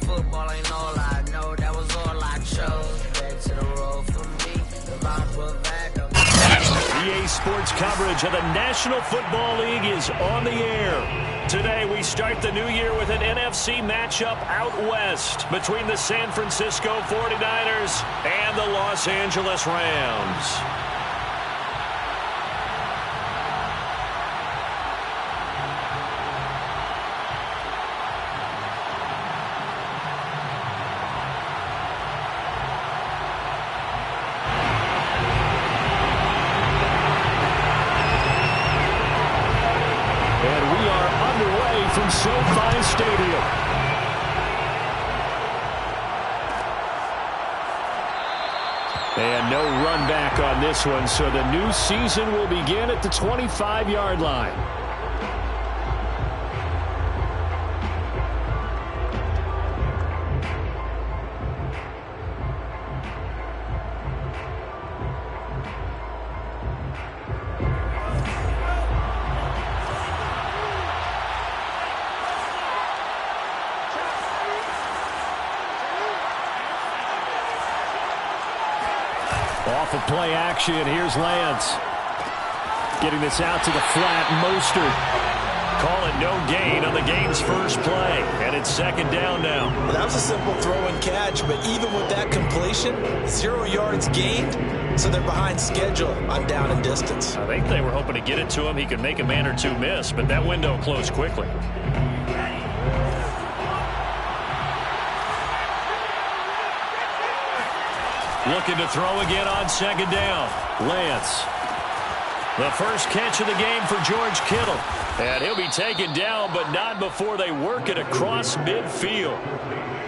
football ain't all I know. That was all I chose. Back to the road for me. The vibes were back. EA Sports coverage of the National Football League is on the air. Today we start the new year with an NFC matchup out west between the San Francisco 49ers and the Los Angeles Rams. From SoFi Stadium. And no run back on this one, so the new season will begin at the 25-yard line. Off of play action, here's Lance. Getting this out to the flat, Mostert. Call it no gain on the game's first play. And it's second down now. Well, that was a simple throw and catch, but even with that completion, 0 yards gained, so they're behind schedule on down and distance. I think they were hoping to get it to him. He could make a man or two miss, but that window closed quickly. Looking to throw again on second down. Lance. The first catch of the game for George Kittle. And he'll be taken down, but not before they work it across midfield.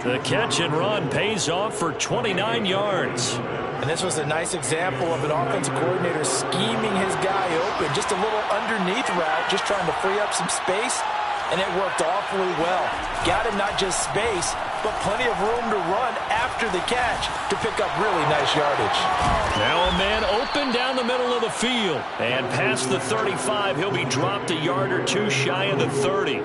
The catch and run pays off for 29 yards. And this was a nice example of an offensive coordinator scheming his guy open. Just a little underneath route, just trying to free up some space. And it worked awfully well. Got him not just space, but plenty of room to run after the catch to pick up really nice yardage. Now a man open down the middle of the field. And past the 35, he'll be dropped a yard or two shy of the 30.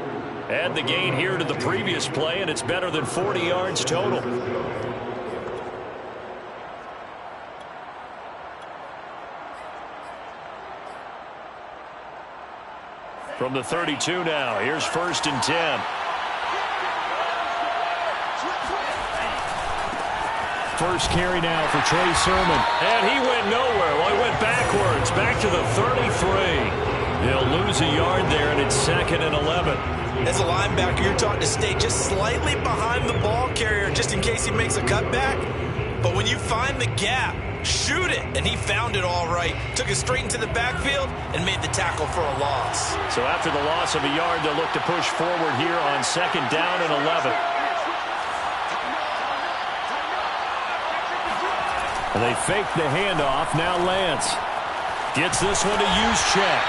Add the gain here to the previous play, and it's better than 40 yards total. From the 32 now, here's 1st and 10. First carry now for Trey Sermon. And he went nowhere. Well, he went backwards, back to the 33. They'll lose a yard there, and it's 2nd and 11. As a linebacker, you're taught to stay just slightly behind the ball carrier just in case he makes a cutback. But when you find the gap, shoot it. And he found it all right. Took it straight into the backfield and made the tackle for a loss. So after the loss of a yard, they'll look to push forward here on 2nd down and 11. And they fake the handoff. Now Lance gets this one to Juszczyk.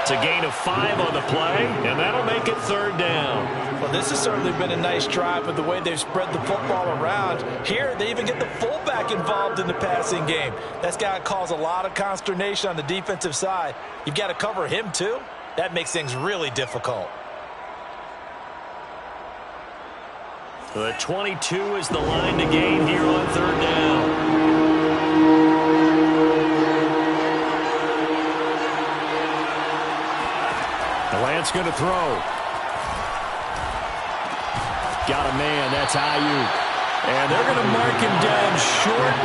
It's a gain of 5 on the play, and that'll make it 3rd down. Well, this has certainly been a nice drive with the way they've spread the football around. Here, they even get the fullback involved in the passing game. That's got to cause a lot of consternation on the defensive side. You've got to cover him, too. That makes things really difficult. The 22 is the line to gain here on 3rd down. Lance going to throw. Got a man. That's Ayuk. And they're going to mark him down short,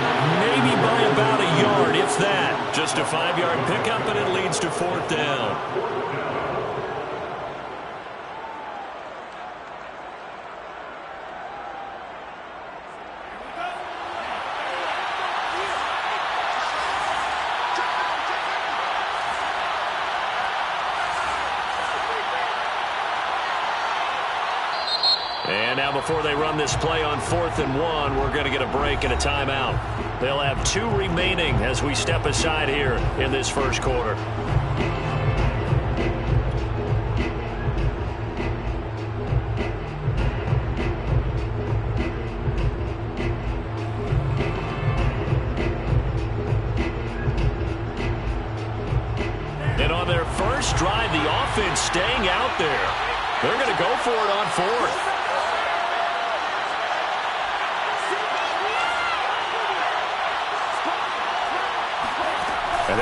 maybe by about a yard, if that. Just a 5-yard pickup, and it leads to 4th down. And now before they run this play on 4th and 1, we're going to get a break and a timeout. They'll have 2 remaining as we step aside here in this first quarter. And on their first drive, the offense staying out there. They're going to go for it on 4th.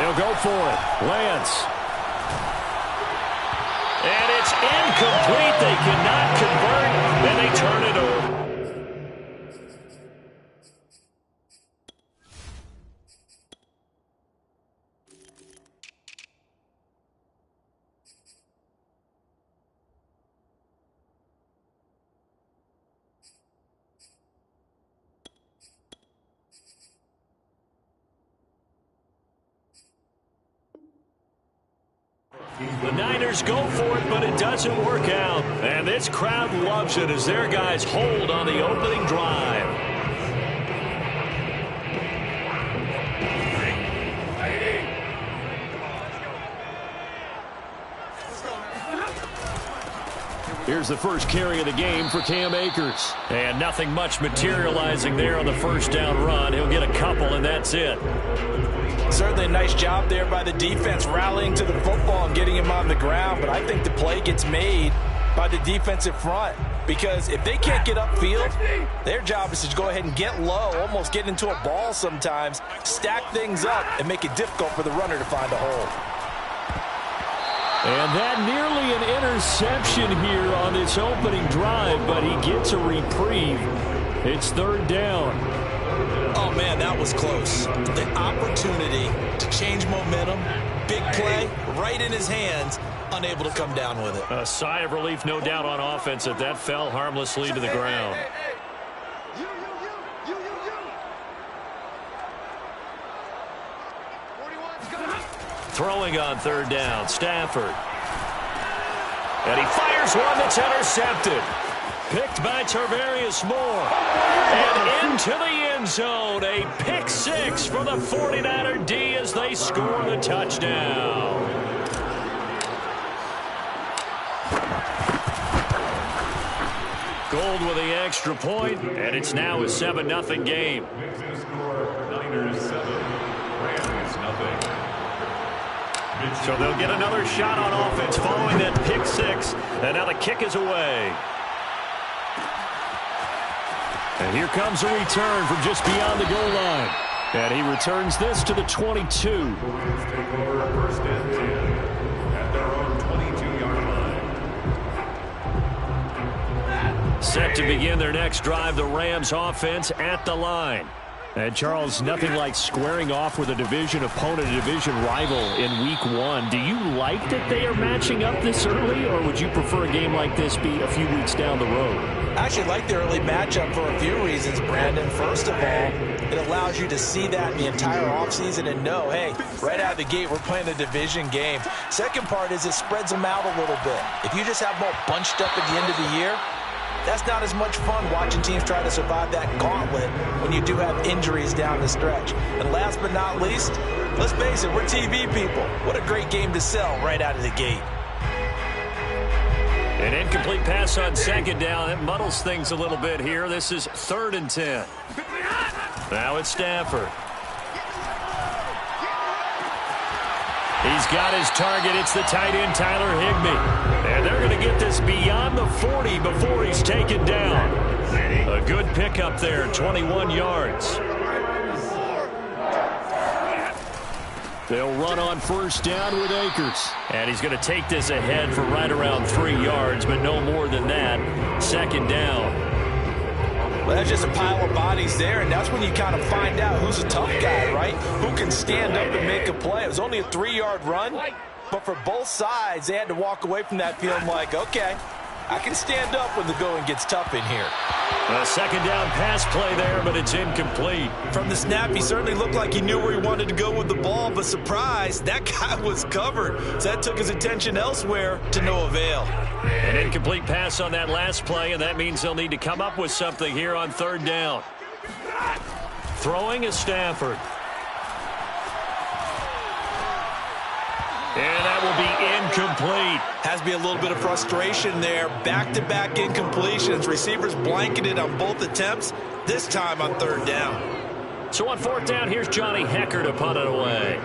They'll go for it. Lance. And it's incomplete. They cannot convert, and they turn it over. The Niners go for it, but it doesn't work out. And this crowd loves it as their guys hold on the opening drive. Here's the first carry of the game for Cam Akers. And nothing much materializing there on the first down run. He'll get a couple, and that's it. Certainly a nice job there by the defense rallying to the football and getting him on the ground, but I think the play gets made by the defensive front because if they can't get upfield, their job is to go ahead and get low, almost get into a ball sometimes, stack things up, and make it difficult for the runner to find a hole. And that nearly an interception here on this opening drive, but he gets a reprieve. It's third down. Oh, man, that was close. The opportunity to change momentum, big play, right in his hands, unable to come down with it. A sigh of relief, no doubt, on offense that that fell harmlessly to the ground. Throwing on third down, Stafford. And he fires one that's intercepted. Picked by Tarvarius Moore. And into the end zone. A pick six for the 49er D as they score the touchdown. Gold with the extra point, and it's now a 7-0 game. Niners 7, Rams nothing. So they'll get another shot on offense following that pick six. And now the kick is away. And here comes a return from just beyond the goal line. And he returns this to the 22. Take over first and 10 at their own 22-yard line. Set to begin their next drive, the Rams offense at the line. And, Charles, nothing like squaring off with a division opponent, a division rival in Week 1. Do you like that they are matching up this early, or would you prefer a game like this be a few weeks down the road? I actually like the early matchup for a few reasons, Brandon. First of all, it allows you to see that in the entire offseason and know, hey, right out of the gate, we're playing a division game. Second part is it spreads them out a little bit. If you just have them all bunched up at the end of the year, that's not as much fun watching teams try to survive that gauntlet when you do have injuries down the stretch. And last but not least, let's face it, we're TV people. What a great game to sell right out of the gate. An incomplete pass on second down. That muddles things a little bit here. This is 3rd and 10. Now it's Stafford. He's got his target. It's the tight end, Tyler Higbee. And they're going to get this beyond the 40 before he's taken down. A good pickup there, 21 yards. They'll run on first down with Akers. And he's going to take this ahead for right around 3 yards, but no more than that. Second down. Well, that's just a pile of bodies there, and that's when you kind of find out who's a tough guy, right? Who can stand up and make a play. It was only a 3-yard run, but for both sides, they had to walk away from that feeling like, okay, I can stand up when the going gets tough in here. A second down pass play there, but it's incomplete. From the snap, he certainly looked like he knew where he wanted to go with the ball, but surprise, that guy was covered. So that took his attention elsewhere to no avail. An incomplete pass on that last play, and that means they'll need to come up with something here on third down. Throwing is Stafford. And that will be incomplete. Has to be a little bit of frustration there. Back-to-back incompletions. Receivers blanketed on both attempts, this time on third down. So on fourth down, here's Johnny Hecker to punt it away.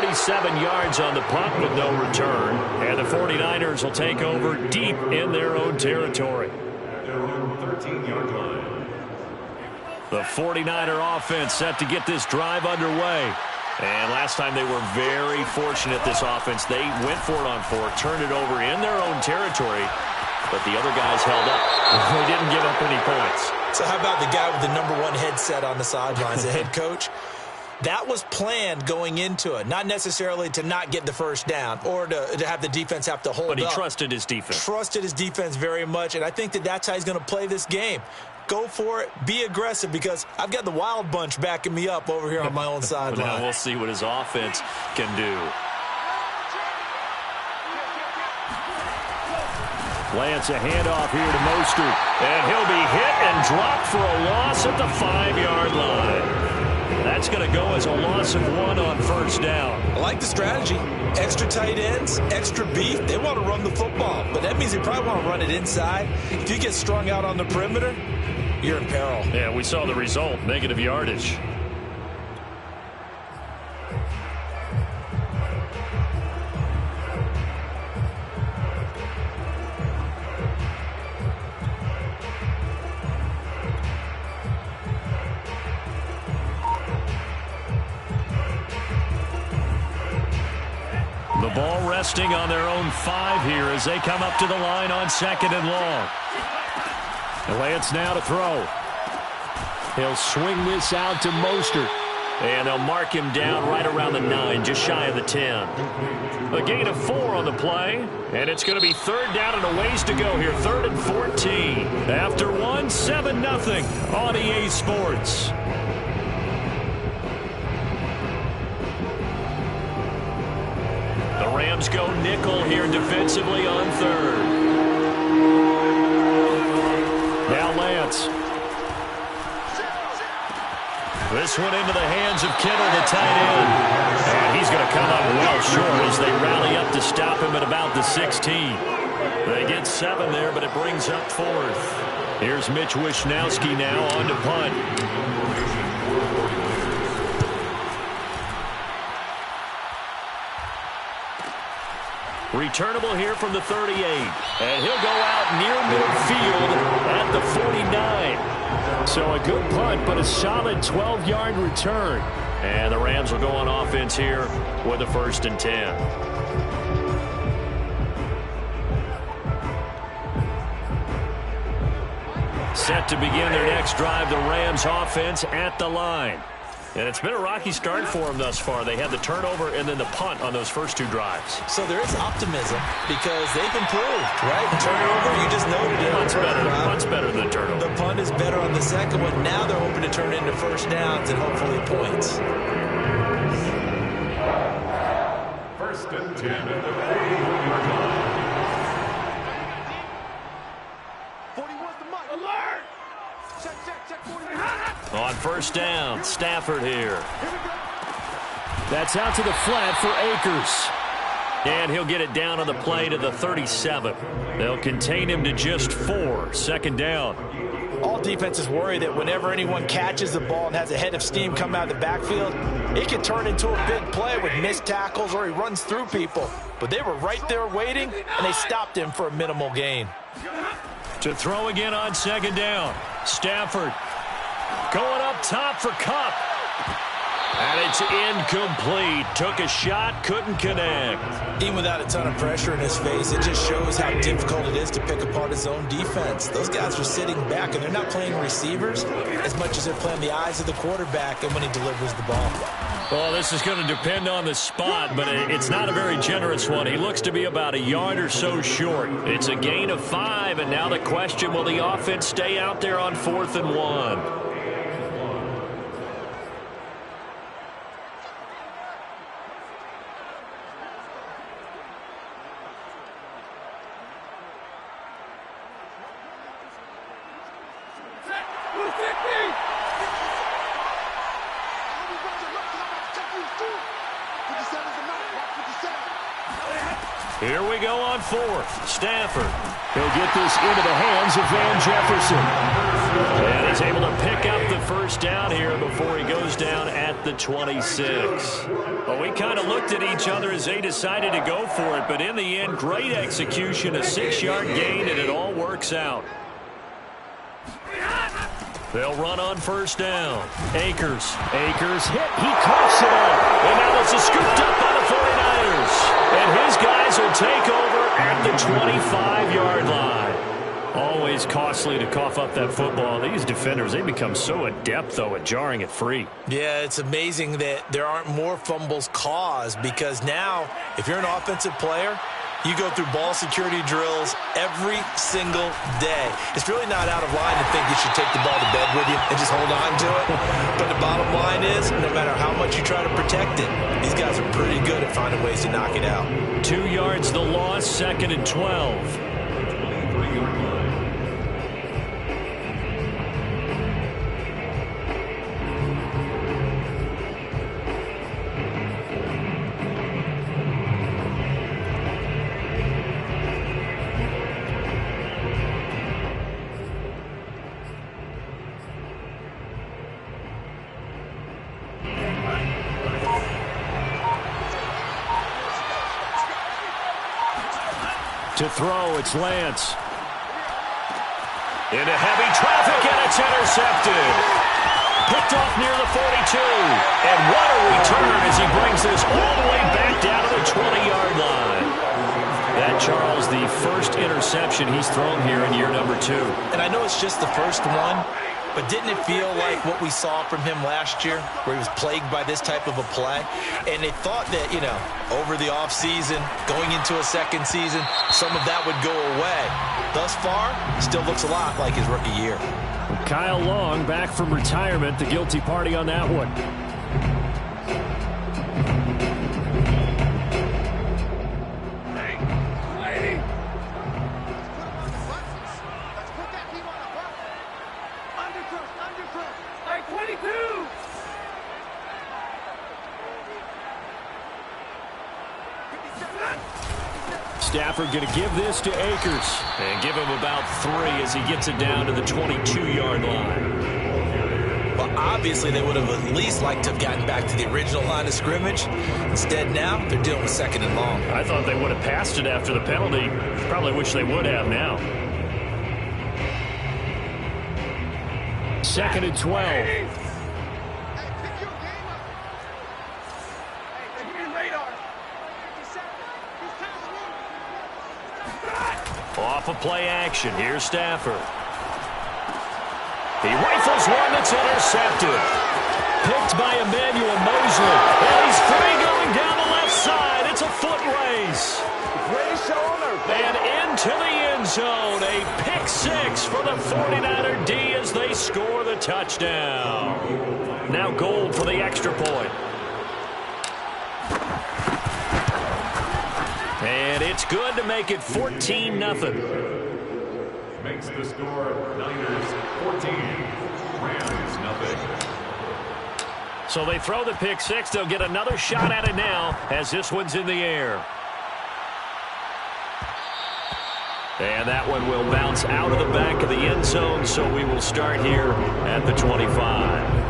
37 yards on the punt with no return. And the 49ers will take over deep in their own territory. At their own 13-yard line. The 49er offense set to get this drive underway. And last time they were very fortunate, this offense. They went for it on 4, turned it over in their own territory, but the other guys held up. They didn't give up any points. So how about the guy with the #1 headset on the sidelines, the head coach? That was planned going into it, not necessarily to not get the first down or to have the defense have to hold up. But he trusted his defense. Trusted his defense very much, and I think that's how he's going to play this game. Go for it. Be aggressive, because I've got the wild bunch backing me up over here on my own sideline. Now we'll see what his offense can do. Lance, a handoff here to Mostert. And he'll be hit and dropped for a loss at the 5-yard line. That's going to go as a loss of 1 on first down. I like the strategy. Extra tight ends, extra beef. They want to run the football, but that means they probably want to run it inside. If you get strung out on the perimeter, you're in peril. Yeah, we saw the result, negative yardage. The ball resting on their own 5 here as they come up to the line on 2nd and long. Lance now to throw. He'll swing this out to Mostert. And they'll mark him down right around the 9, just shy of the 10. A gain of 4 on the play. And it's going to be 3rd down and a ways to go here. 3rd and 14. After 1, 7-0 on EA Sports. The Rams go nickel here defensively on 3rd. Now Lance. This one into the hands of Kittle, the tight end. And he's going to come up well short as they rally up to stop him at about the 16. They get 7 there, but it brings up 4th. Here's Mitch Wishnowski now on to punt. Returnable here from the 38. And he'll go out near midfield at the 49. So a good punt, but a solid 12-yard return. And the Rams will go on offense here with a 1st and 10. Set to begin their next drive, the Rams offense at the line. And it's been a rocky start for them thus far. They had the turnover and then the punt on those first 2 drives. So there is optimism because they've improved, right? Turnover, you just noted it. Punt's better than the turnover. The punt is better on the second one. Now they're hoping to turn it into first downs and hopefully points. 1st and 10 at the 41-yard line. 41's the mic. Alert! Check, 41. On 1st down, Stafford here. That's out to the flat for Akers. And he'll get it down on the play to the 37. They'll contain him to just 4. 2nd down. All defenses worry that whenever anyone catches the ball and has a head of steam come out of the backfield, it can turn into a big play with missed tackles or he runs through people. But they were right there waiting, and they stopped him for a minimal gain. To throw again on 2nd down. Stafford going up top for Kupp. And it's incomplete. Took a shot, couldn't connect. Even without a ton of pressure in his face, it just shows how difficult it is to pick apart his own defense. Those guys are sitting back, and they're not playing receivers as much as they're playing the eyes of the quarterback and when he delivers the ball. Well, this is going to depend on the spot, but it's not a very generous one. He looks to be about a yard or so short. It's a gain of 5, and now the question, will the offense stay out there on 4th and 1? Here we go on fourth. Stafford. He'll get this into the hands of Van Jefferson. And he's able to pick up the first down here before he goes down at the 26. Well, we kind of looked at each other as they decided to go for it, but in the end, great execution, a 6-yard gain, and it all works out. They'll run on first down. Akers hit. He coughs it up. And now this is scooped up by the 49ers. And his guys will take over at the 25-yard line. Always costly to cough up that football. These defenders, they become so adept, though, at jarring it free. Yeah, it's amazing that there aren't more fumbles caused, because now, if you're an offensive player, you go through ball security drills every single day. It's really not out of line to think you should take the ball to bed with you and just hold on to it. But the bottom line is, no matter how much you try to protect it, these guys are pretty good at finding ways to knock it out. 2 yards the loss, 2nd and 12. To throw, it's Lance. Into heavy traffic, and it's intercepted. Picked off near the 42. And what a return as he brings this all the way back down to the 20-yard line. That, Charles, the first interception he's thrown here in year number 2. And I know it's just the first one, but didn't it feel like what we saw from him last year, where he was plagued by this type of a play? And they thought that, you know, over the offseason, going into a second season, some of that would go away. Thus far, still looks a lot like his rookie year. Kyle Long back from retirement, the guilty party on that one. Stafford going to give this to Akers and give him about 3 as he gets it down to the 22-yard line. Well, obviously they would have at least liked to have gotten back to the original line of scrimmage. Instead now, they're dealing with 2nd and long. I thought they would have passed it after the penalty. Probably wish they would have now. 2nd and 12. Off of play action. Here's Stafford. He rifles one that's intercepted. Picked by Emmanuel Mosley. And he's free going down the left side. It's a foot race. And into the end zone. A pick 6 for the 49er D as they score the touchdown. Now Gold for the extra point. And it's good to make it 14-0. Makes the score Niners 14, Rams nothing. So they throw the pick 6. They'll get another shot at it now as this one's in the air. And that one will bounce out of the back of the end zone, so we will start here at the 25.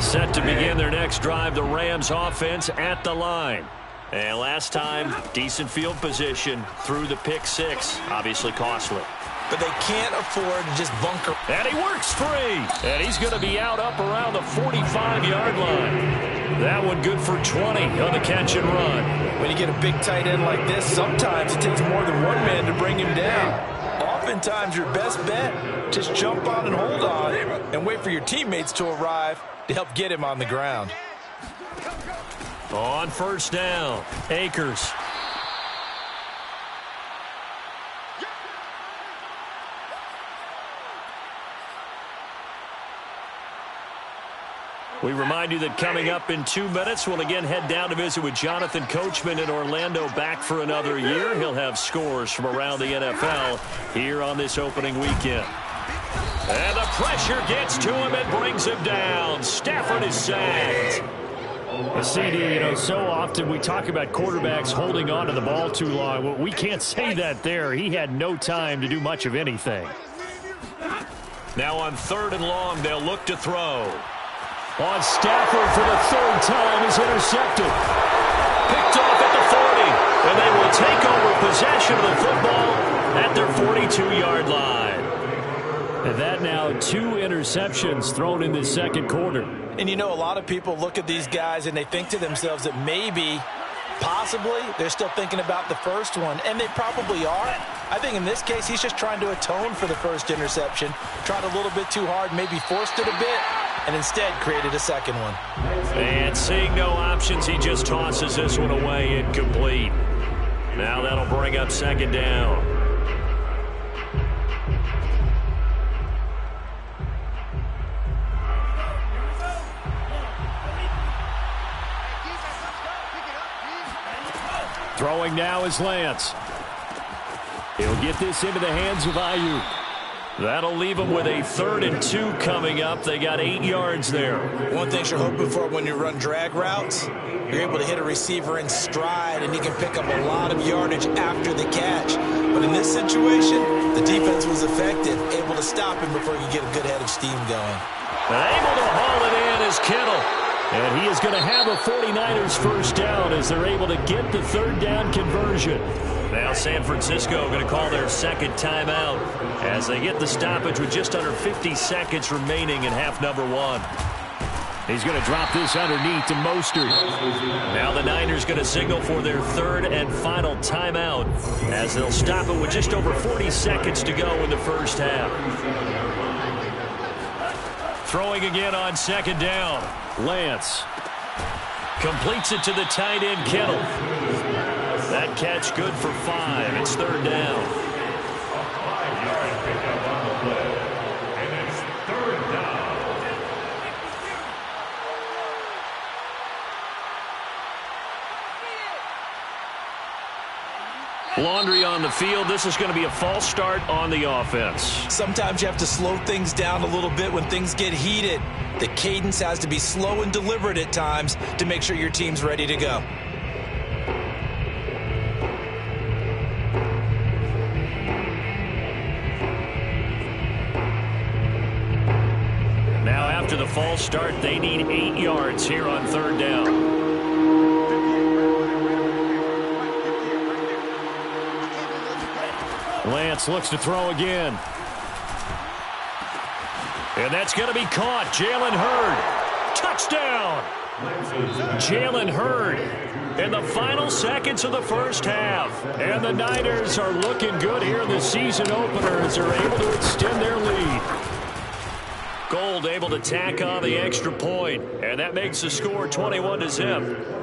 Set to begin their next drive, the Rams offense at the line. And last time, decent field position through the pick 6, obviously costly. But they can't afford to just bunker. And he works free. And he's going to be out up around the 45-yard line. That one good for 20 on the catch and run. When you get a big tight end like this, sometimes it takes more than one man to bring him down. Oftentimes, your best bet, just jump on and hold on and wait for your teammates to arrive to help get him on the ground. On first down, Akers. We remind you that coming up in 2 minutes, we'll again head down to visit with Jonathan Coachman in Orlando, back for another year. He'll have scores from around the NFL here on this opening weekend. And the pressure gets to him and brings him down. Stafford is sacked. CD, so often we talk about quarterbacks holding on to the ball too long. Well, we can't say that there. He had no time to do much of anything. Now on 3rd and long, they'll look to throw. On Stafford for the 3rd time is intercepted. Picked off at the 40, and they will take over possession of the football at their 42-yard line. And that now 2 interceptions thrown in the 2nd quarter. And a lot of people look at these guys and they think to themselves that maybe, possibly, they're still thinking about the first one, and they probably are. I think in this case, he's just trying to atone for the first interception, tried a little bit too hard, maybe forced it a bit, and instead created a second one. And seeing no options, he just tosses this one away incomplete. Now that'll bring up 2nd down. Throwing now is Lance. He'll get this into the hands of Ayuk. That'll leave them with a 3rd and 2 coming up. They got 8 yards there. One thing you're hoping for when you run drag routes, you're able to hit a receiver in stride, and he can pick up a lot of yardage after the catch. But in this situation, the defense was effective, able to stop him before he could get a good head of steam going. And able to haul it in is Kittle. And he is going to have a 49ers first down as they're able to get the 3rd down conversion. Now San Francisco going to call their 2nd timeout as they get the stoppage with just under 50 seconds remaining in half number 1. He's going to drop this underneath to Mostert. Now the Niners going to signal for their 3rd and final timeout as they'll stop it with just over 40 seconds to go in the first half. Throwing again on 2nd down. Lance completes it to the tight end, Kittle. That catch good for 5. It's 3rd down. Laundry on the field. This is going to be a false start on the offense. Sometimes you have to slow things down a little bit when things get heated. The cadence has to be slow and deliberate at times to make sure your team's ready to go. Now after the false start, they need 8 yards here on 3rd down. Lance looks to throw again. And that's going to be caught. Jalen Hurd. Touchdown. Jalen Hurd in the final seconds of the first half. And the Niners are looking good here in the season opener as they're able to extend their lead. Gold able to tack on the extra point, and that makes the score 21-0.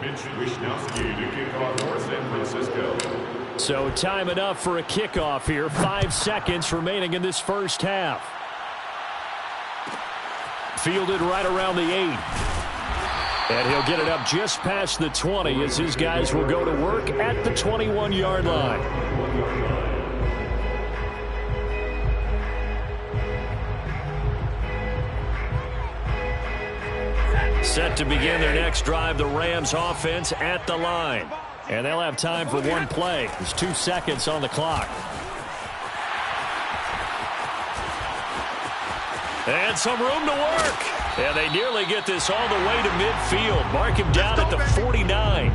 Mitch Wishnowsky to kick off for San Francisco. So time enough for a kickoff here. 5 seconds remaining in this first half. Fielded right around the 8. And he'll get it up just past the 20 as his guys will go to work at the 21-yard line. Set to begin their next drive, the Rams offense at the line. And they'll have time for one play. There's 2 seconds on the clock. And some room to work. And they nearly get this all the way to midfield. Mark him down at the 49.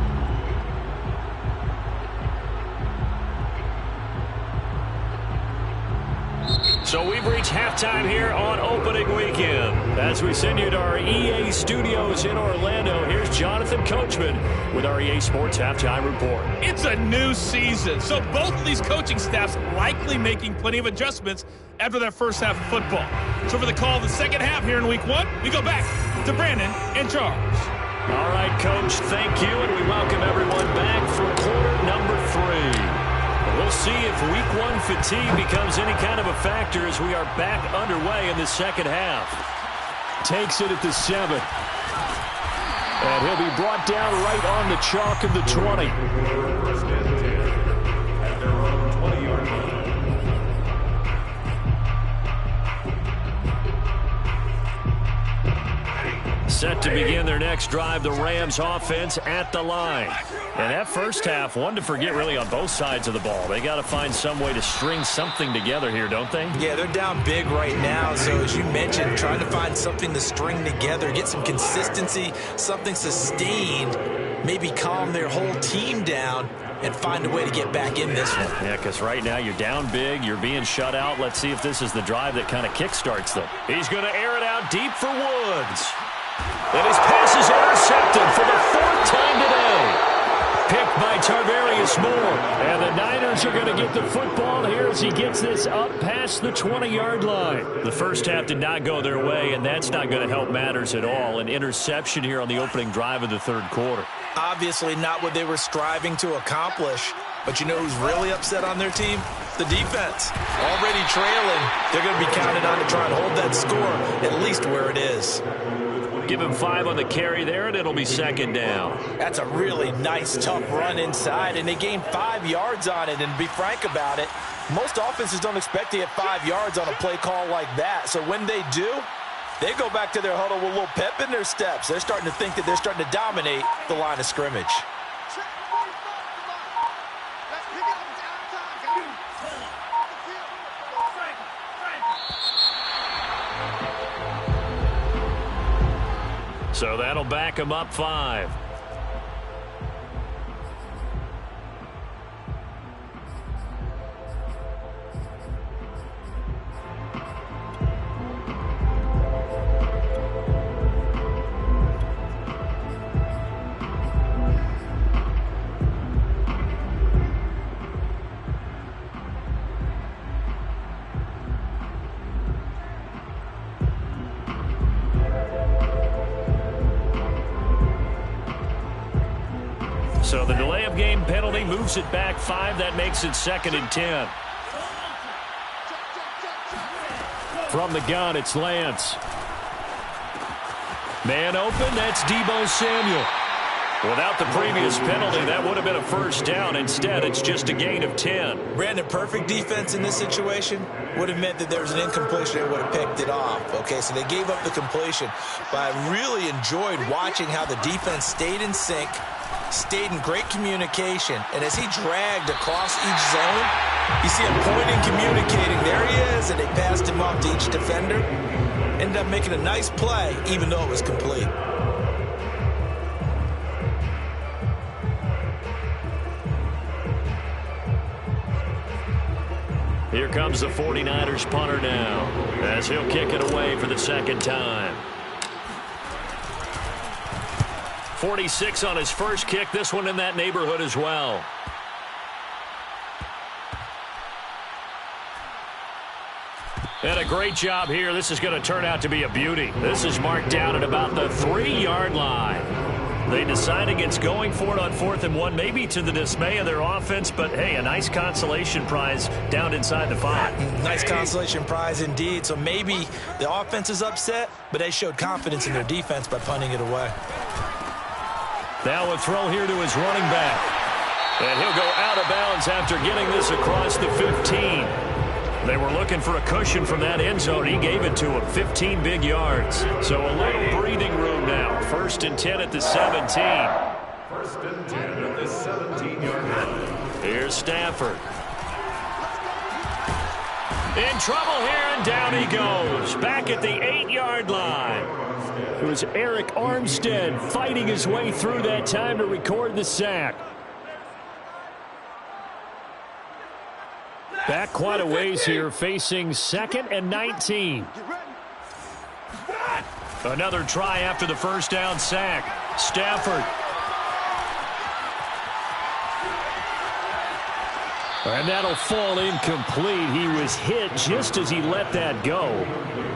So we've reached halftime here on opening weekend. As we send you to our EA studios in Orlando, here's Jonathan Coachman with our EA Sports Halftime Report. It's a new season, so both of these coaching staffs likely making plenty of adjustments after their first half of football. So for the call of the second half here in Week 1, we go back to Brandon and Charles. All right, Coach, thank you, and we welcome everyone back for quarter number 3. We'll see if Week 1 fatigue becomes any kind of a factor as we are back underway in the second half. Takes it at the 7. And he'll be brought down right on the chalk of the 20. First and 10 at their own 20-yard line. Set to begin their next drive, the Rams offense at the line. And that first half, one to forget really on both sides of the ball. They got to find some way to string something together here, don't they? Yeah, they're down big right now. So as you mentioned, trying to find something to string together, get some consistency, something sustained, maybe calm their whole team down and find a way to get back in this one. Yeah, because right now you're down big, you're being shut out. Let's see if this is the drive that kind of kickstarts them. He's going to air it out deep for Woods. And his pass is intercepted for the 4th time today. Picked by Tarvarius Moore. And the Niners are going to get the football here as he gets this up past the 20-yard line. The first half did not go their way, and that's not going to help matters at all. An interception here on the opening drive of the third quarter. Obviously not what they were striving to accomplish. But you know who's really upset on their team? The defense. Already trailing. They're going to be counted on to try and hold that score at least where it is. Give him 5 on the carry there, and it'll be 2nd down. That's a really nice, tough run inside, and they gained 5 yards on it. And to be frank about it, most offenses don't expect to get 5 yards on a play call like that. So when they do, they go back to their huddle with a little pep in their steps. They're starting to think that they're starting to dominate the line of scrimmage. So that'll back him up 5. So the delay of game penalty moves it back 5. That makes it 2nd and 10. From the gun, it's Lance. Man open, that's Deebo Samuel. Without the previous penalty, that would have been a 1st down. Instead, it's just a gain of 10. Brandon, perfect defense in this situation would have meant that there was an incompletion and would have picked it off. Okay, so they gave up the completion. But I really enjoyed watching how the defense stayed in sync, stayed in great communication, and as he dragged across each zone, you see him pointing, communicating. There he is, and they passed him off to each defender. Ended up making a nice play, even though it was complete. Here comes the 49ers punter now, as he'll kick it away for the 2nd time. 46 on his first kick, this one in that neighborhood as well. And a great job here. This is going to turn out to be a beauty. This is marked down at about the 3-yard line. They decide against going for it on 4th and 1, maybe to the dismay of their offense, but hey, a nice consolation prize down inside the 5. Nice consolation prize indeed. So maybe the offense is upset, but they showed confidence in their defense by punting it away. Now a throw here to his running back. And he'll go out of bounds after getting this across the 15. They were looking for a cushion from that end zone. He gave it to him, 15 big yards. So a little breathing room now. 1st and 10 at the 17. 1st and 10 at the 17-yard line. Here's Stafford. In trouble here, and down he goes. Back at the 8-yard line. It was Eric Armstead fighting his way through that time to record the sack. Back quite a ways here, facing 2nd and 19. Another try after the 1st down sack. Stafford. And that'll fall incomplete. He was hit just as he let that go.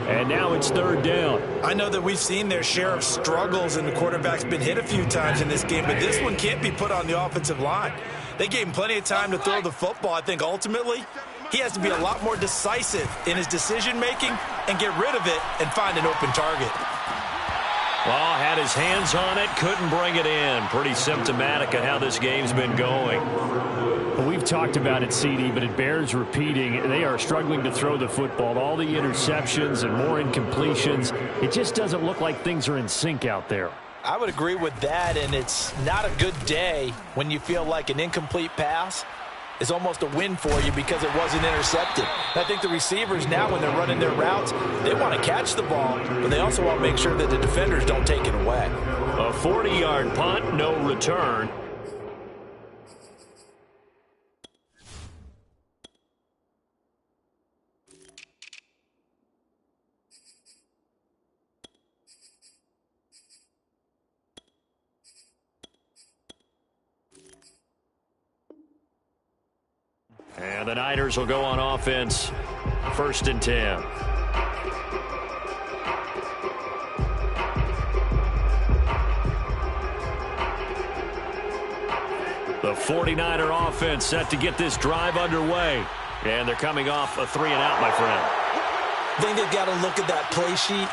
And now it's 3rd down. I know that we've seen their share of struggles, and the quarterback's been hit a few times in this game, but this one can't be put on the offensive line. They gave him plenty of time to throw the football. I think ultimately he has to be a lot more decisive in his decision-making and get rid of it and find an open target. Well, had his hands on it, couldn't bring it in. Pretty symptomatic of how this game's been going. Well, we've talked about it, CD, but it bears repeating. They are struggling to throw the football. All the interceptions and more incompletions. It just doesn't look like things are in sync out there. I would agree with that, and it's not a good day when you feel like an incomplete pass is almost a win for you because it wasn't intercepted. I think the receivers now, when they're running their routes, they want to catch the ball, but they also want to make sure that the defenders don't take it away. A 40-yard punt, no return. And the Niners will go on offense. 1st and 10. The 49er offense set to get this drive underway. And they're coming off a 3-and-out, my friend. I think they've got to look at that play sheet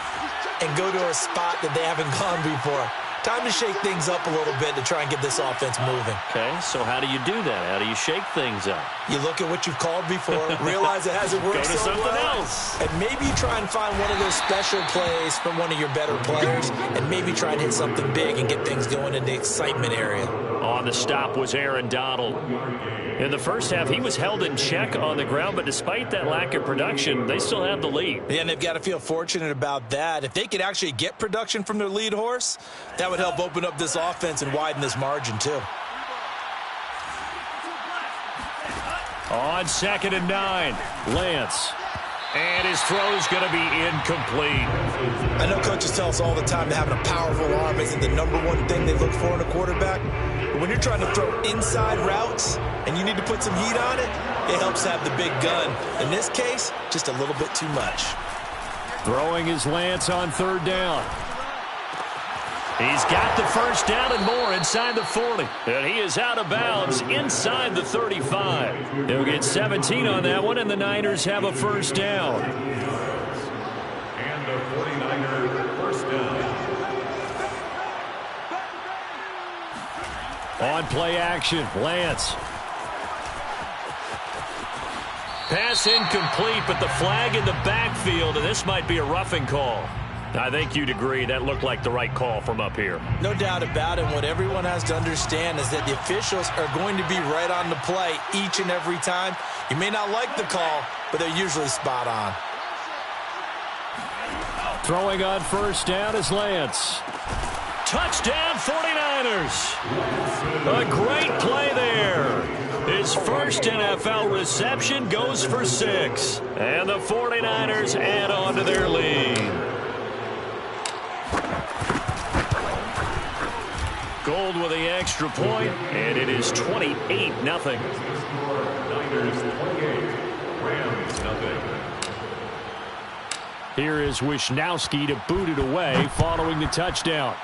and go to a spot that they haven't gone before. Time to shake things up a little bit to try and get this offense moving. Okay, so how do you do that? How do you shake things up? You look at what you've called before, realize it hasn't worked Go to so something well, else. and maybe try and find one of those special plays from one of your better players, and maybe try and hit something big and get things going in the excitement area. On the stop was Aaron Donald. In the first half, he was held in check on the ground, but despite that lack of production, they still have the lead. Yeah, and they've got to feel fortunate about that. If they could actually get production from their lead horse, that would help open up this offense and widen this margin too. On 2nd and 9, Lance. And his throw's going to be incomplete. I know coaches tell us all the time that having a powerful arm isn't the #1 thing they look for in a quarterback. But when you're trying to throw inside routes and you need to put some heat on it, it helps have the big gun. In this case, just a little bit too much. Throwing is Lance on 3rd down. He's got the 1st down and more inside the 40. And he is out of bounds inside the 35. He'll get 17 on that one, and the Niners have a 1st down. And the 49er 1st down. On play action, Lance. Pass incomplete, but the flag in the backfield, and this might be a roughing call. I think you'd agree that looked like the right call from up here. No doubt about it. What everyone has to understand is that the officials are going to be right on the play each and every time. You may not like the call, but they're usually spot on. Throwing on 1st down is Lance. Touchdown 49ers. A great play there. His 1st NFL reception goes for 6. And the 49ers add on to their lead. Gold with the extra point, and it is 28-0. Niners 28, Rams 0. Here is Wisnowski to boot it away following the touchdown.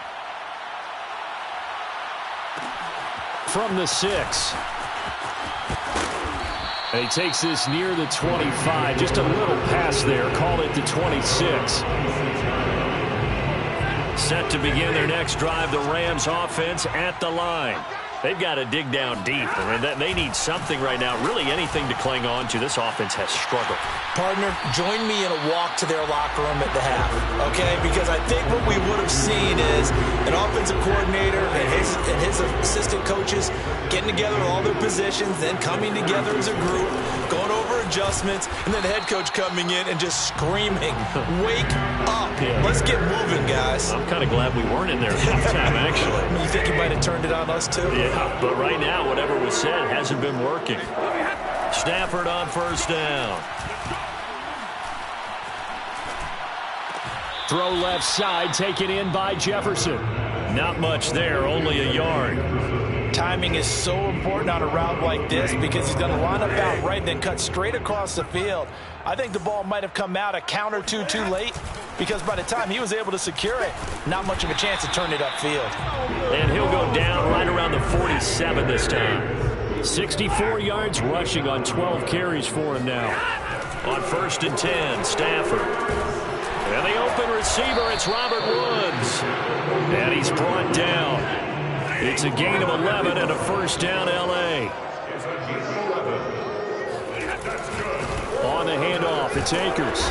From the 6. And he takes this near the 25. Just a little pass there. Call it the 26. Set to begin their next drive, the Rams offense at the line. They've got to dig down deep. I mean, they need something right now, really anything to cling on to. This offense has struggled. Partner, join me in a walk to their locker room at the half, okay? Because I think what we would have seen is an offensive coordinator and his assistant coaches getting together all their positions, then coming together as a group, going over adjustments, and then the head coach coming in and just screaming, wake up. Yeah. Let's get moving, guys. I'm kind of glad we weren't in there at halftime, actually. You think he might have turned it on us, too? Yeah, but right now, whatever was said hasn't been working. Stafford on 1st down. Throw left side, taken in by Jefferson. Not much there, only a yard. Timing is so important on a route like this because he's going to line up out right, then cut straight across the field. I think the ball might have come out a count or two too late because by the time he was able to secure it, not much of a chance to turn it upfield. And he'll go down right around the 47 this time. 64 yards rushing on 12 carries for him now. On 1st and 10, Stafford. And the open receiver, it's Robert Woods. And he's brought down. It's a gain of 11 and a first down, L.A. On the handoff, it's Akers.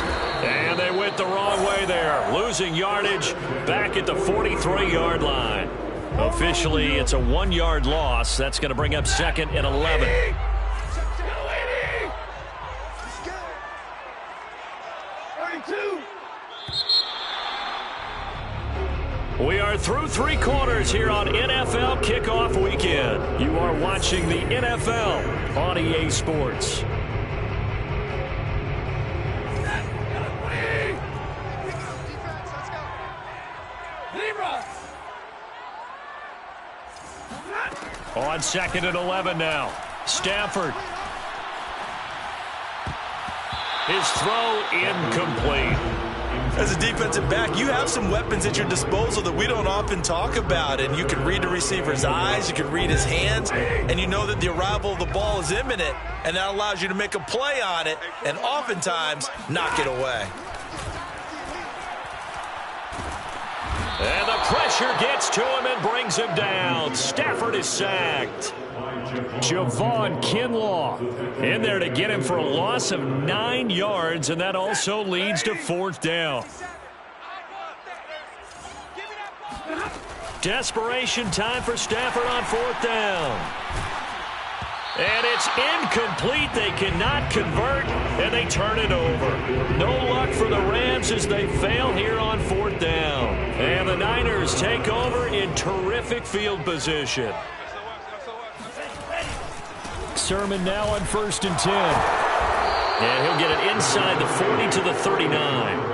And they went the wrong way there. Losing yardage back at the 43-yard line. Officially, it's a 1-yard loss. That's going to bring up second and 11. We are through 3 quarters here on NFL Kickoff Weekend. You are watching the NFL on EA Sports. On second and 11 now. Stafford. His throw incomplete. As a defensive back, you have some weapons at your disposal that we don't often talk about. And you can read the receiver's eyes, you can read his hands, and you know that the arrival of the ball is imminent. And that allows you to make a play on it and oftentimes knock it away. And the pressure gets to him and brings him down. Stafford is sacked. Javon Kinlaw in there to get him for a loss of 9 yards, and that also leads to 4th down. Desperation time for Stafford on 4th down. And it's incomplete. They cannot convert, and they turn it over. No luck for the Rams as they fail here on 4th down. And the Niners take over in terrific field position. Sermon now on 1st and 10. And he'll get it inside the 40 to the 39.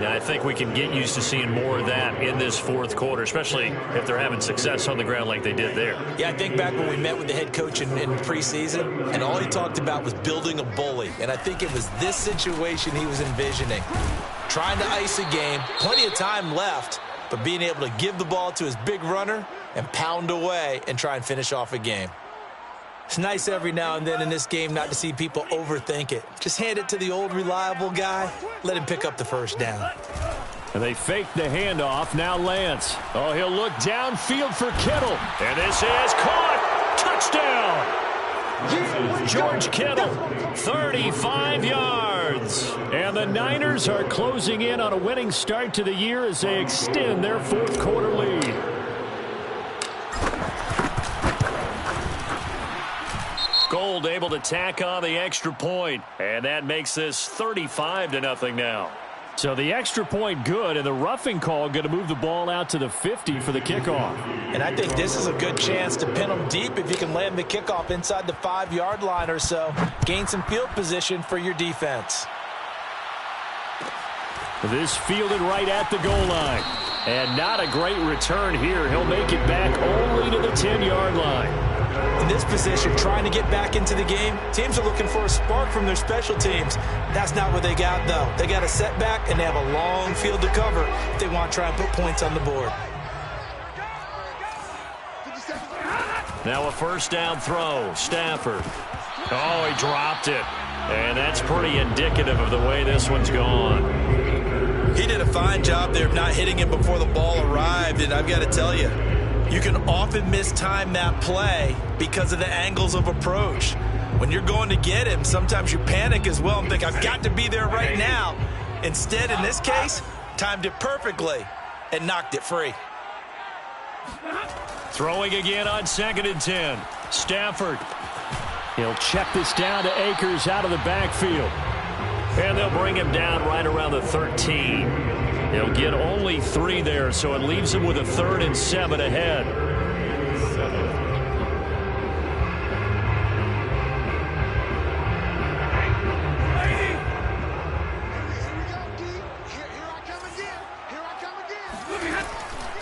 Now, I think we can get used to seeing more of that in this 4th quarter, especially if they're having success on the ground like they did there. Yeah, I think back when we met with the head coach in preseason, and all he talked about was building a bully. And I think it was this situation he was envisioning. Trying to ice a game, plenty of time left, but being able to give the ball to his big runner and pound away and try and finish off a game. It's nice every now and then in this game not to see people overthink it. Just hand it to the old reliable guy. Let him pick up the first down. And they fake the handoff. Now Lance. Oh, he'll look downfield for Kittle. And this is caught. Touchdown. George Kittle, 35 yards. And the Niners are closing in on a winning start to the year as they extend their 4th quarter lead. Gold able to tack on the extra point, and that makes this 35-0 now. So the extra point good, and the roughing call going to move the ball out to the 50 for the kickoff. And I think this is a good chance to pin them deep if you can land the kickoff inside the 5-yard line or so. Gain some field position for your defense. This fielded right at the goal line. And not a great return here. He'll make it back only to the 10-yard line. In this position, trying to get back into the game, teams are looking for a spark from their special teams. That's not what they got, though. They got a setback, and they have a long field to cover if they want to try and put points on the board. Now a first down throw. Stafford. Oh, he dropped it. And that's pretty indicative of the way this one's gone. He did a fine job there of not hitting him before the ball arrived, and I've got to tell you, you can often mistime that play because of the angles of approach. When you're going to get him, sometimes you panic as well and think, I've got to be there right now. Instead, in this case, timed it perfectly and knocked it free. Throwing again on 2nd and 10. Stafford. He'll check this down to Akers out of the backfield. And they'll bring him down right around the 13. He'll get only 3 there, so it leaves him with a 3rd and 7 ahead.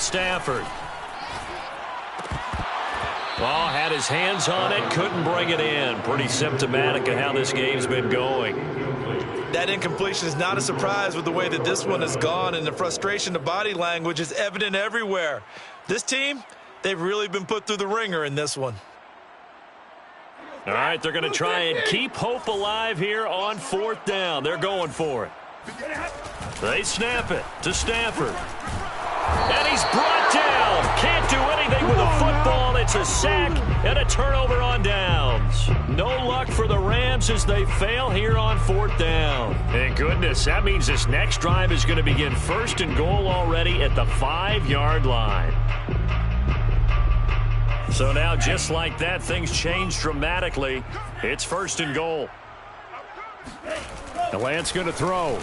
Stafford. Well, had his hands on it, couldn't bring it in. Pretty symptomatic of how this game's been going. That incompletion is not a surprise with the way that this one has gone, and the frustration of body language is evident everywhere. This team, they've really been put through the ringer in this one. All right, they're going to try and keep hope alive here on 4th down. They're going for it. They snap it to Stafford. And he's brought down. Can't do anything with a football. It's a sack and a turnover on downs. No luck for the Rams as they fail here on 4th down. Thank goodness. That means this next drive is going to begin 1st and goal already at the 5-yard line. So now, just like that, things change dramatically. It's 1st and goal. The Lance going to throw.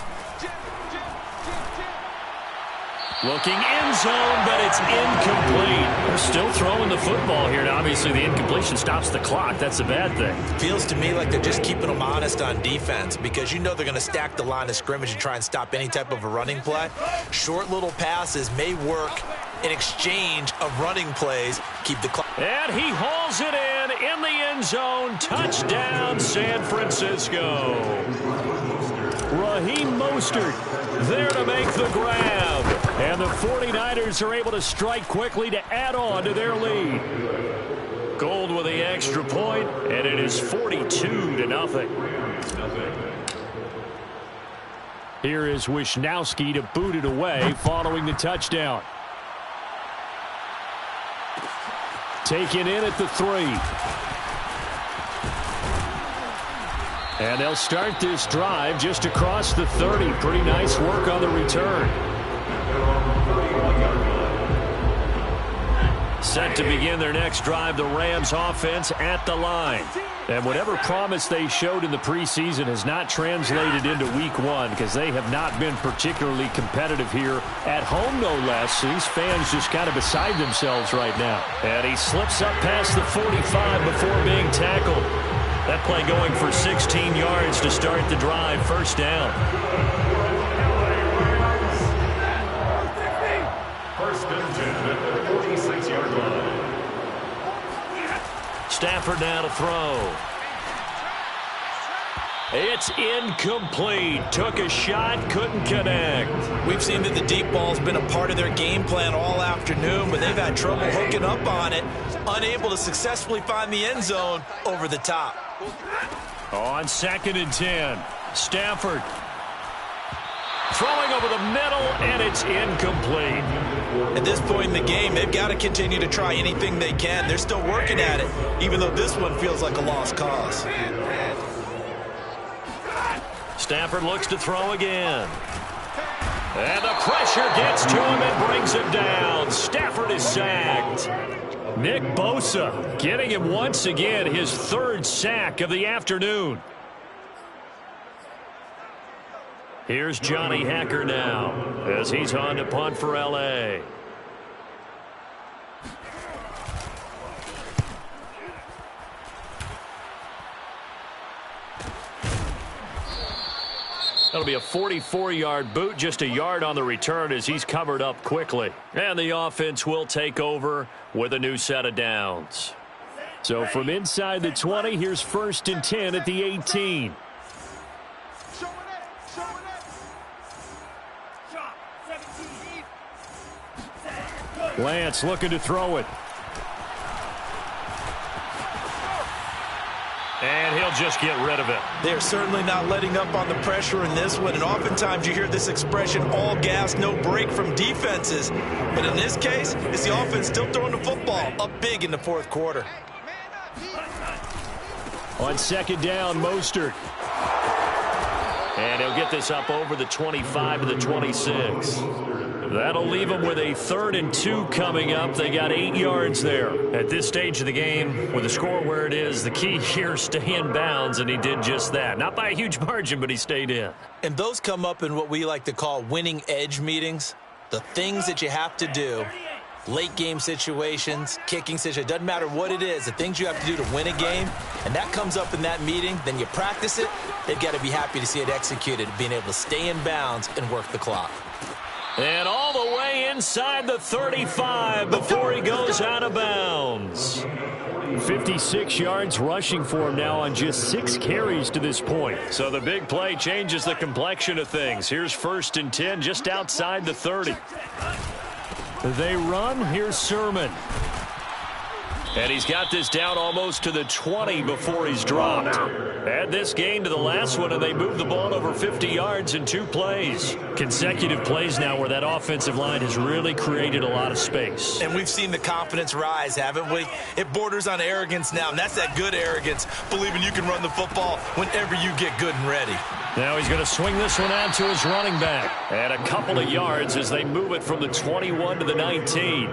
Looking end zone, but it's incomplete. They're still throwing the football here. Now, obviously, the incompletion stops the clock. That's a bad thing. Feels to me like they're just keeping them honest on defense because you know they're going to stack the line of scrimmage and try and stop any type of a running play. Short little passes may work in exchange of running plays. Keep the clock. And he hauls it in the end zone. Touchdown, San Francisco. Raheem Mostert there to make the grab. And the 49ers are able to strike quickly to add on to their lead. Gold with the extra point, and it is 42-0. Here is Wisnowski to boot it away following the touchdown. Taken in at the 3. And they'll start this drive just across the 30. Pretty nice work on the return. Set to begin their next drive, the Rams offense at the line. And whatever promise they showed in the preseason has not translated into week 1 because they have not been particularly competitive here at home, no less. These fans just kind of beside themselves right now. And he slips up past the 45 before being tackled. That play going for 16 yards to start the drive. 1st down. 1st and 10 at the 46-yard line. Stafford now to throw. It's incomplete. Took a shot, couldn't connect. We've seen that the deep ball's been a part of their game plan all afternoon, but they've had trouble hooking up on it, unable to successfully find the end zone over the top. On 2nd and 10, Stafford throwing over the middle, and it's incomplete. At this point in the game, they've got to continue to try anything they can. They're still working at it, even though this one feels like a lost cause. Stafford looks to throw again. And the pressure gets to him and brings him down. Stafford is sacked. Nick Bosa getting him once again, his 3rd sack of the afternoon. Here's Johnny Hacker now as he's on to punt for L.A. That'll be a 44-yard boot, just a yard on the return as he's covered up quickly. And the offense will take over with a new set of downs. So from inside the 20, here's 1st and 10 at the 18. Lance looking to throw it. And he'll just get rid of it. They're certainly not letting up on the pressure in this one. And oftentimes you hear this expression, all gas, no break from defenses. But in this case, it's the offense still throwing the football up big in the 4th quarter. On 2nd down, Mostert. And he'll get this up over the 25 to the 26. That'll leave them with a 3rd and 2 coming up. They got 8 yards there. At this stage of the game, with the score where it is, the key here, stay in bounds, and he did just that. Not by a huge margin, but he stayed in. And those come up in what we like to call winning edge meetings. The things that you have to do, late game situations, kicking situations, doesn't matter what it is, the things you have to do to win a game, and that comes up in that meeting, then you practice it. They've got to be happy to see it executed, being able to stay in bounds and work the clock. And all the way inside the 35 before he goes out of bounds. 56 yards rushing for him now on just 6 carries to this point. So the big play changes the complexion of things. Here's 1st and 10 just outside the 30. They run. Here's Sermon. And he's got this down almost to the 20 before he's dropped. Add this gain to the last one, and they move the ball over 50 yards in 2 plays. Consecutive plays now where that offensive line has really created a lot of space. And we've seen the confidence rise, haven't we? It borders on arrogance now, and that's that good arrogance, believing you can run the football whenever you get good and ready. Now he's going to swing this one out to his running back. And a couple of yards as they move it from the 21 to the 19.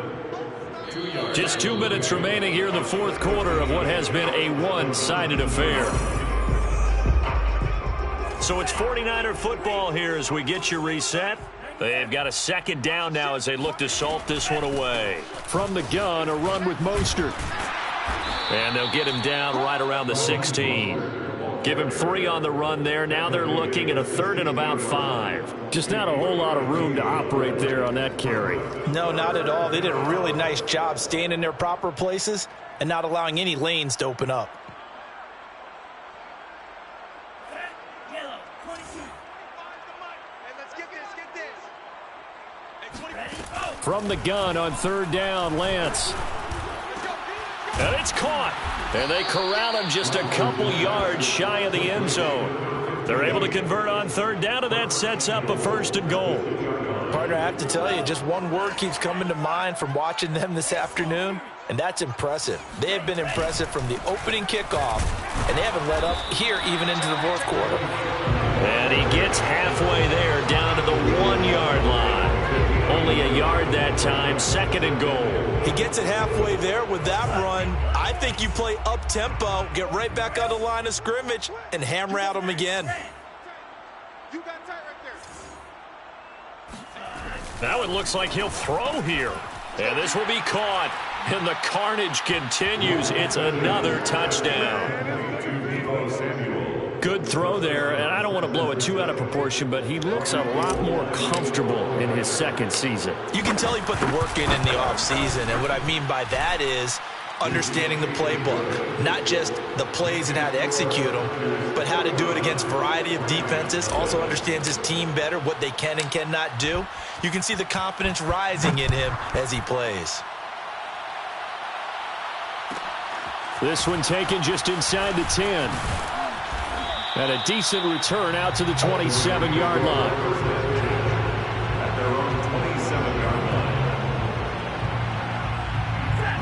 Just 2 minutes remaining here in the 4th quarter of what has been a one-sided affair. So it's 49er football here as we get you reset. They've got a 2nd down now as they look to salt this one away. From the gun, a run with Mostert. And they'll get him down right around the 16. Give him 3 on the run there. Now they're looking at a 3rd and about 5. Just not a whole lot of room to operate there on that carry. No, not at all. They did a really nice job staying in their proper places and not allowing any lanes to open up. From the gun on 3rd down, Lance. And it's caught. And they corral him just a couple yards shy of the end zone. They're able to convert on 3rd down, and that sets up a 1st and goal. Partner, I have to tell you, just one word keeps coming to mind from watching them this afternoon, and that's impressive. They have been impressive from the opening kickoff, and they haven't let up here even into the 4th quarter. And he gets halfway there, down to the 1-yard line. Only a yard that time, 2nd and goal. He gets it halfway there with that run. I think you play up-tempo, get right back on the line of scrimmage, and hammer at him again. You got tight right there. Now it looks like he'll throw here. And this will be caught. And the carnage continues. It's another touchdown. Good throw there, and I don't want to blow it too out of proportion, but he looks a lot more comfortable in his 2nd season. You can tell he put the work in the offseason, and what I mean by that is understanding the playbook, not just the plays and how to execute them, but how to do it against a variety of defenses. Also understands his team better, what they can and cannot do. You can see the confidence rising in him as he plays. This one taken just inside the 10. And a decent return out to the 27-yard line. At their own 27-yard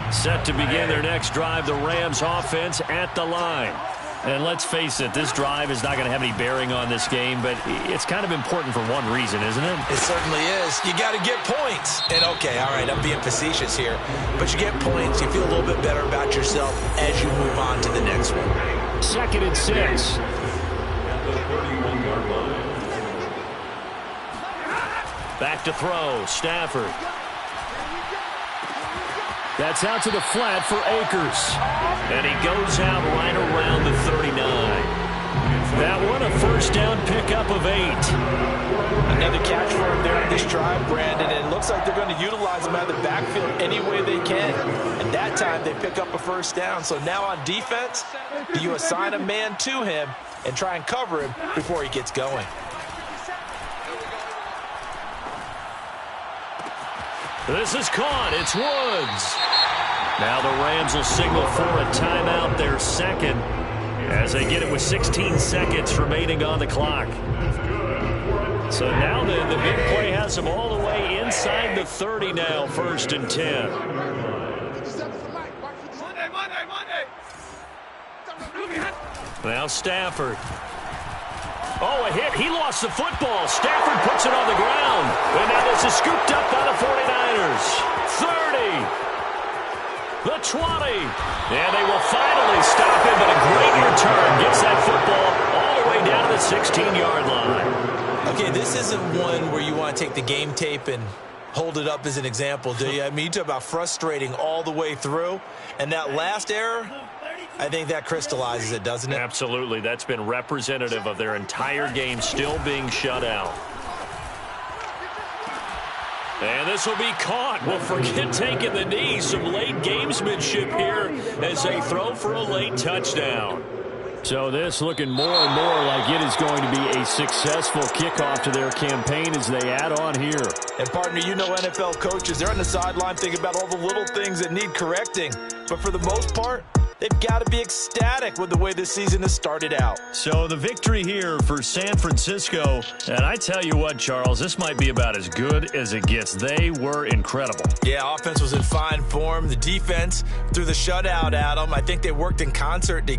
line. Set to begin their next drive, the Rams offense at the line. And let's face it, this drive is not going to have any bearing on this game, but it's kind of important for one reason, isn't it? It certainly is. You got to get points. And, okay, all right, I'm being facetious here. But you get points, you feel a little bit better about yourself as you move on to the next one. 2nd and 6. The 31-yard line. Back to throw, Stafford. That's out to the flat for Akers. And he goes out right around the 39. That one, a 1st down pickup of 8. Another catch for him there in this drive, Brandon, and it looks like they're going to utilize him out of the backfield any way they can. And that time they pick up a 1st down. So now on defense, do you assign a man to him and try and cover him before he gets going? This is caught. It's Woods. Now the Rams will signal for a timeout, their 2nd, as they get it with 16 seconds remaining on the clock. So now then, the big play has them all the way inside the 30 now, 1st and 10. Now Stafford. Oh, a hit. He lost the football. Stafford puts it on the ground. And now this is scooped up by the 49ers. 30. The 20. And they will finally stop him, but a great return. Gets that football all the way down to the 16-yard line. Okay, this isn't one where you want to take the game tape and hold it up as an example, do you? I mean, you talk about frustrating all the way through. And that last error, I think that crystallizes it, doesn't it? Absolutely. That's been representative of their entire game still being shut out. And this will be caught. Well, forget taking the knee. Some late gamesmanship here as they throw for a late touchdown. So this looking more and more like it is going to be a successful kickoff to their campaign as they add on here. And partner, you know NFL coaches, they're on the sideline thinking about all the little things that need correcting. But for the most part, they've got to be ecstatic with the way this season has started out. So the victory here for San Francisco. And I tell you what, Charles, this might be about as good as it gets. They were incredible. Yeah, offense was in fine form. The defense threw the shutout at them. I think they worked in concert together.